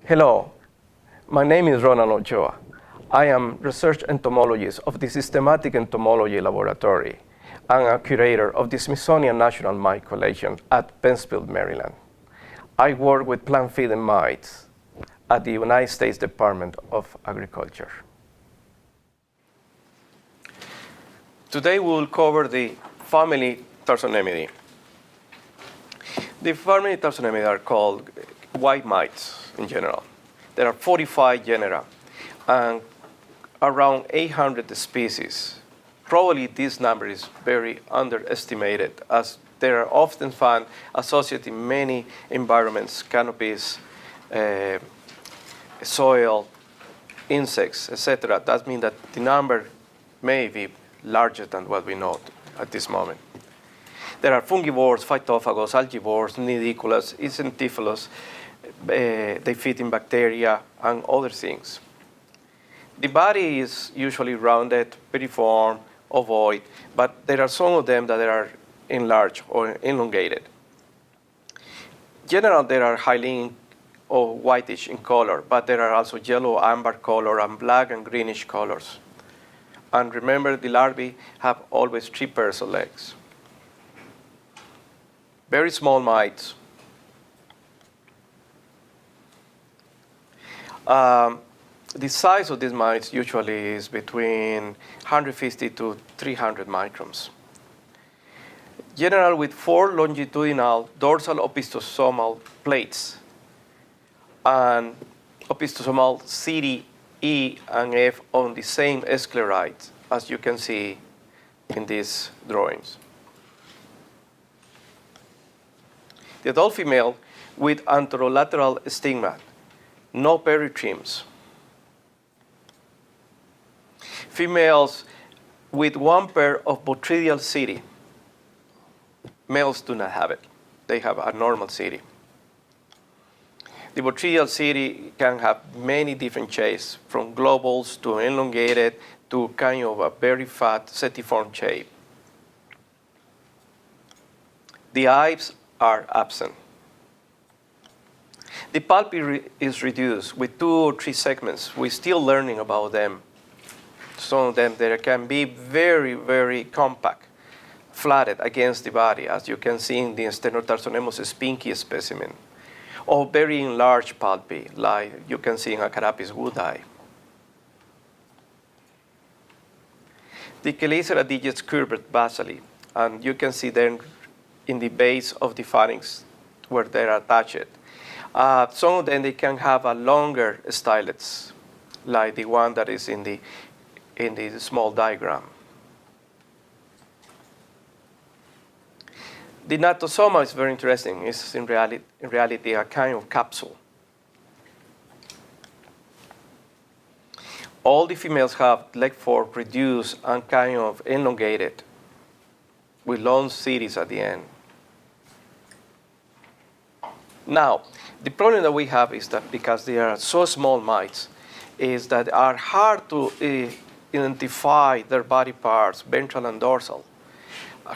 Hello, my name is Ronald Ochoa. I am research entomologist of the Systematic Entomology Laboratory and a curator of the Smithsonian National Mite Collection at Pennsfield, Maryland. I work with plant-feeding mites at the United States Department of Agriculture. Today we will cover the family Tarsonemidae. The family Tarsonemidae are called white mites in general. There are 45 genera and around 800 species. Probably this number is very underestimated, as they are often found associated in many environments, canopies, soil, insects, etc. That means that the number may be larger than what we know at this moment. There are fungivores, phytophagous, algivores, nidicolous, isentiphilous. They feed in bacteria and other things. The body is usually rounded, piriform, ovoid, but there are some of them that are enlarged or elongated. In general, they are highly or whitish in color, but there are also yellow, amber color, and black and greenish colors. And remember, the larvae have always 3 pairs of legs. Very small mites. The size of these mites usually is between 150 to 300 microns. General with 4 longitudinal dorsal opistosomal plates and opistosomal C, E, and F on the same scleroid, as you can see in these drawings. The adult female with anterolateral stigma, no peritrims. Females with 1 pair of botryoidal setae. Males do not have it. They have a normal setae. The botryoidal setae can have many different shapes, from globals to elongated to kind of a very fat setiform shape. The eyes are absent. The pulpy is reduced with 2 or 3 segments. We're still learning about them. Some of them there can be very, very compact, flatted against the body, as you can see in the Stenotarsonemus spinky specimen, or very enlarged pulpy, like you can see in Acarapis woodi. The chelicera digits curved basally, and you can see them in the base of the pharynx where they are attached. Some of them, they can have a longer stylets, like the one that is in the small diagram. The gnatosoma is very interesting. It's in reality a kind of capsule. All the females have leg fork reduced and kind of elongated with long series at the end. Now, the problem that we have is that because they are so small mites, is that are hard to identify their body parts, ventral and dorsal.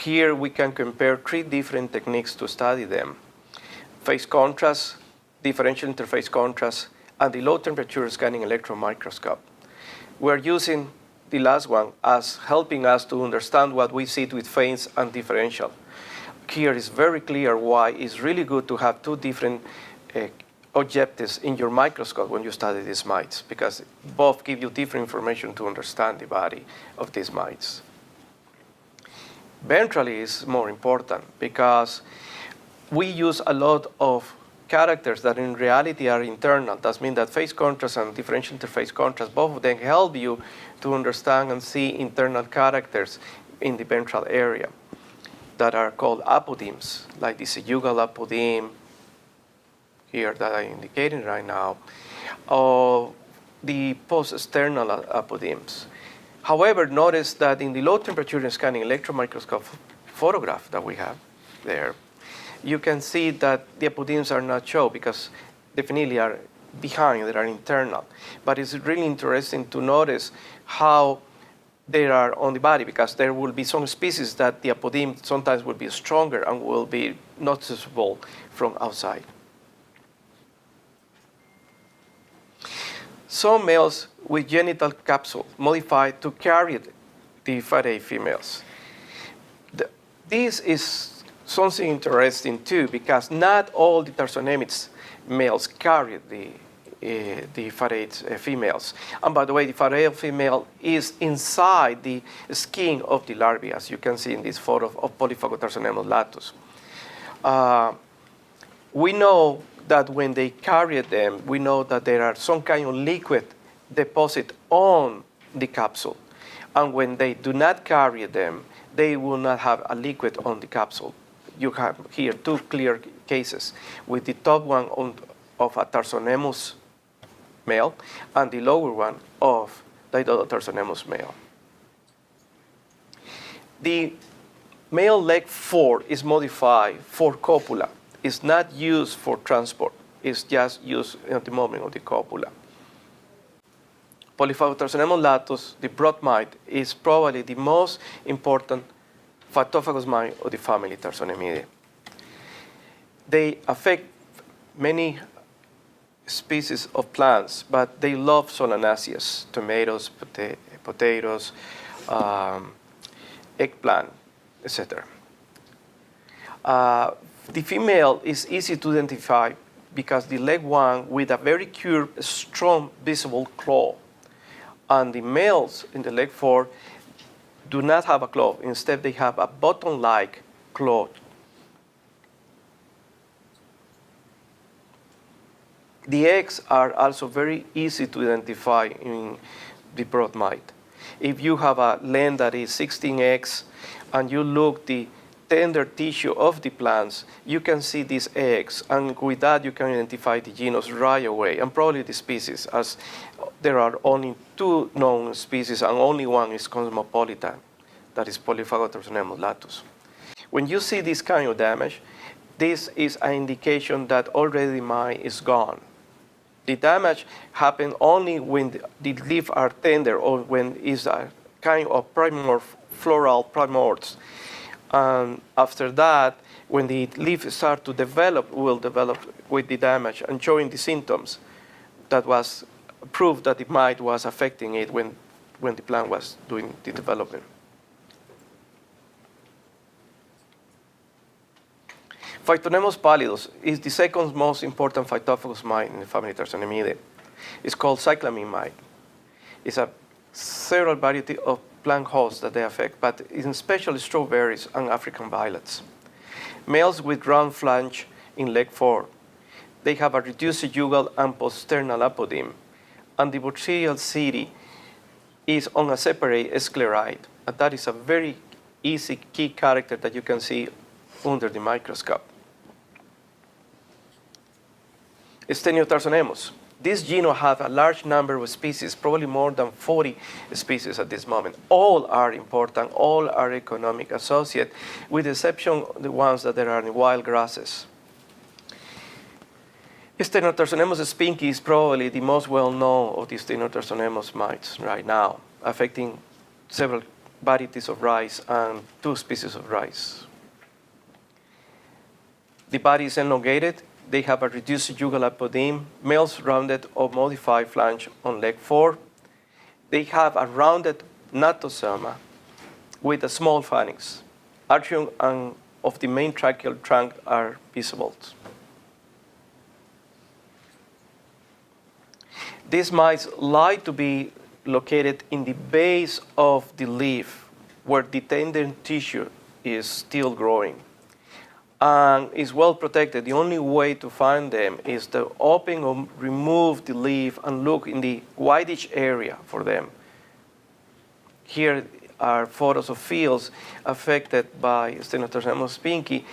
Here we can compare 3 different techniques to study them: phase contrast, differential interface contrast, and the low temperature scanning electron microscope. We're using the last one as helping us to understand what we see with phase and differential. Here is very clear why it's really good to have 2 different objectives in your microscope when you study these mites, because both give you different information to understand the body of these mites. Ventrally is more important because we use a lot of characters that in reality are internal. That means that phase contrast and differential interface contrast, both of them help you to understand and see internal characters in the ventral area that are called apodemes, like the jugal apodeme here that I'm indicating right now, or the post-external apodemes. However, notice that in the low temperature scanning electron microscope photograph that we have there, you can see that the apodemes are not shown because definitely are behind, they are internal. But it's really interesting to notice how they are on the body, because there will be some species that the apodeme sometimes will be stronger and will be noticeable from outside. some males with genital capsule modified to carry the Faraday females. This is something interesting too, because not all the Tarsonemids males carry the Faraday females. And by the way, the Faraday female is inside the skin of the larvae, as you can see in this photo of Polyphagotarsonemus latus. We know that when they carry them, we know that there are some kind of liquid deposit on the capsule. And when they do not carry them, they will not have a liquid on the capsule. You have here two clear cases, with the top one of a Tarsonemus male and the lower one of Didodontarsonemus male. The male leg 4 is modified for copula. It's not used for transport. It's just used at the moment of the copula. Polyphagotarsonemus latus, the broad mite, is probably the most important phytophagous mite of the family Tarsonemidae. They affect many species of plants, but they love solanaceous, tomatoes, potatoes, eggplant, etc. The female is easy to identify because the leg 1 with a very curved, strong, visible claw. And the males in the leg 4 do not have a claw. Instead, they have a button-like claw. The eggs are also very easy to identify in the broad mite. If you have a length that is 16 eggs and you look the tender tissue of the plants, you can see these eggs, and with that you can identify the genus right away, and probably the species, as there are only 2 known species and only one is cosmopolitan, that is Polyphagotarsonemus latus. When you see this kind of damage, this is an indication that already the mite is gone. The damage happens only when the leaves are tender or when it's a kind of floral primords. And after that, when the leaves start to develop, will develop with the damage and showing the symptoms that was proof that the mite was affecting it when the plant was doing the development. Phytonemus pallidus is the second most important phytophagous mite in the family Tarsonemidae. It's called cyclamen mite. It's a several variety of plant hosts that they affect, but especially strawberries and African violets. Males with round flange in leg 4, they have a reduced jugal and posternal apodyme, and the botrytial city is on a separate scleroid, and that is a very easy key character that you can see under the microscope. Steniotarsonemus. This genus has a large number of species, probably more than 40 species at this moment. All are important, all are economic associate, with the exception of the ones that there are in wild grasses. Steniotarsonemus spinky is probably the most well-known of the Steniotarsonemus mites right now, affecting several varieties of rice and 2 species of rice. The body is elongated. They have a reduced jugal apodyme, males rounded or modified flange on leg 4. They have a rounded gnatosoma with a small pharynx. Archeon and of the main tracheal trunk are visible. These mites like to be located in the base of the leaf where the tender tissue is still growing. And is well protected. The only way to find them is to open or remove the leaf and look in the whitish area for them. Here are photos of fields affected by Steniotarsonemus spinky.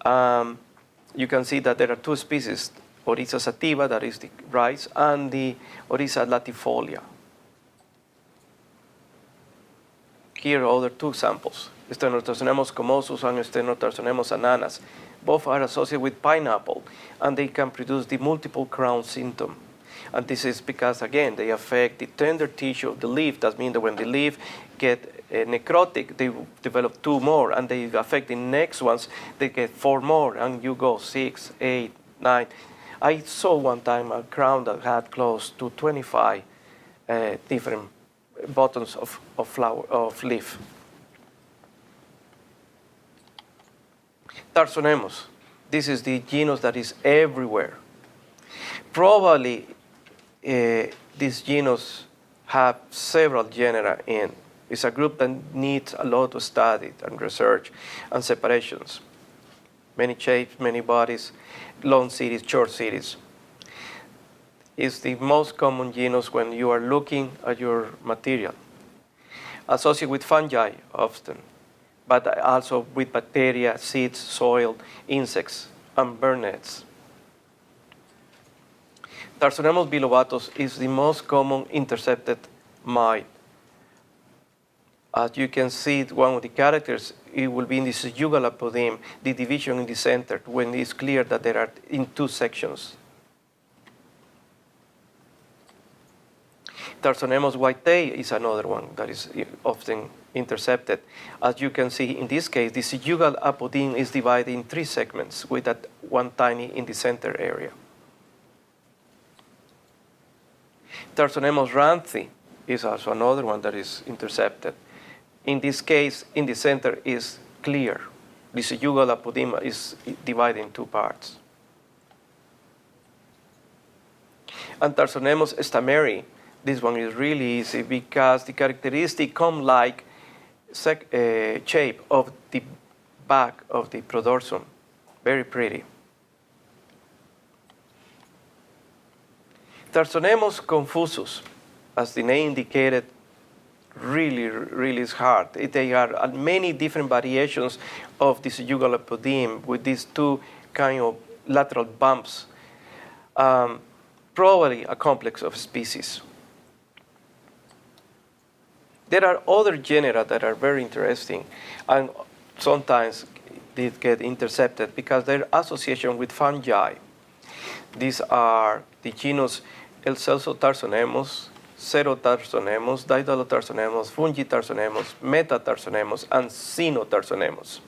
You can see that there are 2 species, Oryza sativa, that is the rice, and the Oryza latifolia. Here are other 2 samples. Steniotarsonemus commosus and Steniotarsonemus ananas. Both are associated with pineapple, and they can produce the multiple crown symptom. And this is because, again, they affect the tender tissue of the leaf. That means that when the leaf get necrotic, they develop 2 more, and they affect the next ones, they get 4 more, and you go 6, 8, 9. I saw one time a crown that had close to 25 different buttons of leaf. Tarsonemos. This is the genus that is everywhere. Probably this genus have several genera in. It's a group that needs a lot of study and research and separations. Many shapes, many bodies, long series, short series. It's the most common genus when you are looking at your material. Associated with fungi often, but also with bacteria, seeds, soil, insects, and bird nets. Tarsonemos bilobatus is the most common intercepted mite. As you can see, one of the characters, it will be in this jugal apodeme, the division in the center, when it's clear that there are in two sections. Tarsonemos whitei is another one that is often intercepted. As you can see in this case, this jugal apodeme is divided in three segments with that one tiny in the center area. Tarsonemos ranthi is also another one that is intercepted. In this case, in the center is clear. This jugal apodeme is divided in two parts. And Tarsonemos stameri, this one is really easy because the characteristic comb-like shape of the back of the prodorsum. Very pretty. Tarsonemos confusus, as the name indicated, really is hard. There are many different variations of this jugal apodeme with these two kind of lateral bumps. Probably a complex of species. There are other genera that are very interesting and sometimes they get intercepted because their association with fungi. These are the genus Excelso Tarsonemos, Cerotarsonemos, Daedalotarsonemos, Fungitarsonemos, Metatarsonemus, and Cynotarsonemos.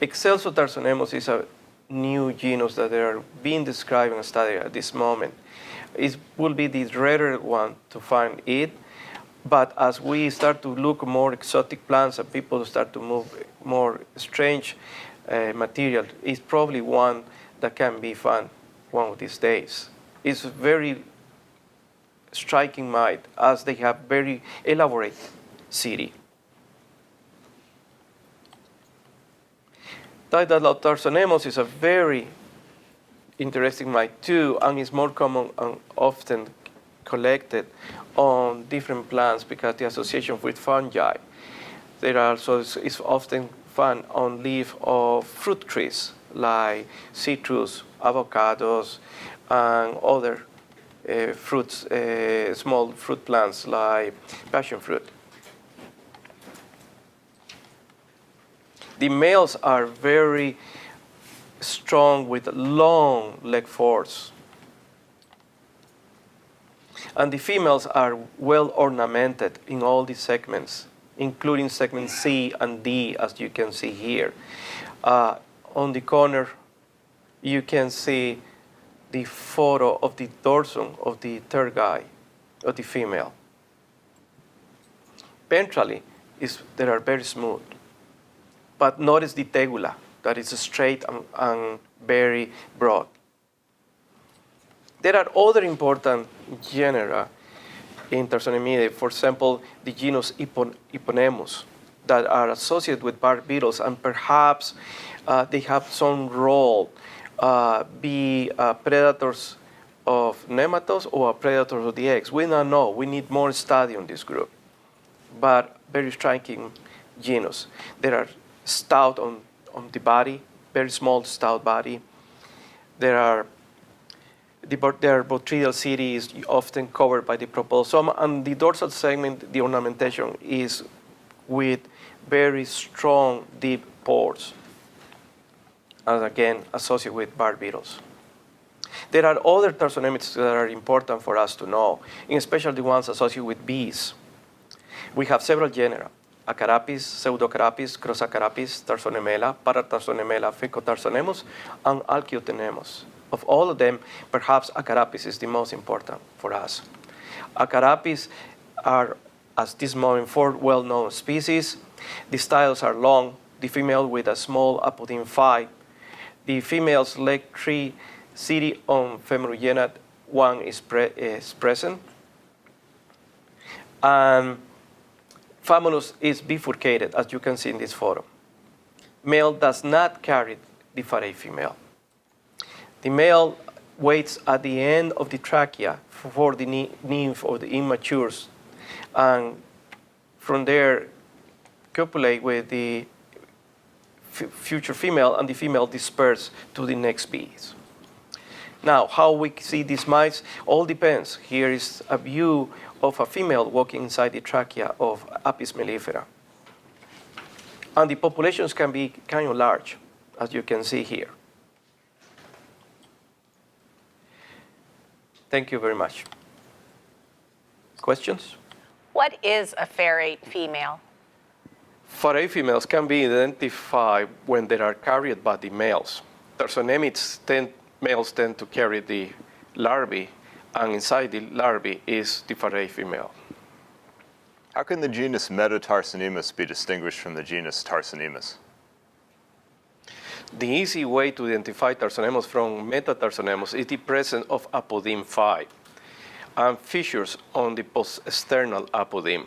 Excelso Tarsonemos is a new genus that they are being described and studied at this moment. It will be the rarer one to find it, but as we start to look more exotic plants and people start to move more strange material, it's probably one that can be found one of these days. It's very striking mite as they have very elaborate city. Daedalotarsonemos is a very interesting mite too, and is more common and often collected on different plants because the association with fungi. There are also is often found on leaf of fruit trees like citrus, avocados, and other fruits, small fruit plants like passion fruit. The males are very strong with long leg force. And the females are well ornamented in all the segments, including segment C and D, as you can see here. On the corner, you can see the photo of the dorsum of the third guy, of the female. Ventrally, they are very smooth. But notice the tegula, that is straight and very broad. There are other important genera in Tarsonemidae, for example, the genus Hyponemus, that are associated with bark beetles, and perhaps they have some role, be predators of nematodes or predators of the eggs. We don't know. We need more study on this group. But very striking genus. There are stout on the body, very small stout body. Their botryoidal city is often covered by the propulsum, and the dorsal segment, the ornamentation is with very strong, deep pores, and again, associated with bark beetles. There are other tarsonemids that are important for us to know, especially the ones associated with bees. We have several genera: Acarapis, Pseudocarapis, Crossacarapis, Tarsonemela, Paratarsonemela, Phycotarsonemus, and Alcyotenemus. of all of them, perhaps Acarapis is the most important for us. Acarapis are, at this moment, 4 well-known species. The styles are long, the female with a small apodeme 5. The female's leg 3 city on femorogenate 1 is present. And famulus is bifurcated, as you can see in this photo. Male does not carry the farey female. The male waits at the end of the trachea for the nymph or the immatures, and from there copulate with the future female, and the female disperse to the next bees. Now, how we see these mites all depends. Here is a view of a female walking inside the trachea of Apis mellifera. And the populations can be kind of large, as you can see here. Thank you very much. Questions? What is a ferrate female? Farey females can be identified when they are carried by the males. Tarsonemids males tend to carry the larvae, and inside the larvae is the farey female. How can the genus Metatarsonemus be distinguished from the genus Tarsonemimus? The easy way to identify Tarsonemimus from Metatarsonemus is the presence of apodeme 5 and fissures on the post-external apodeme.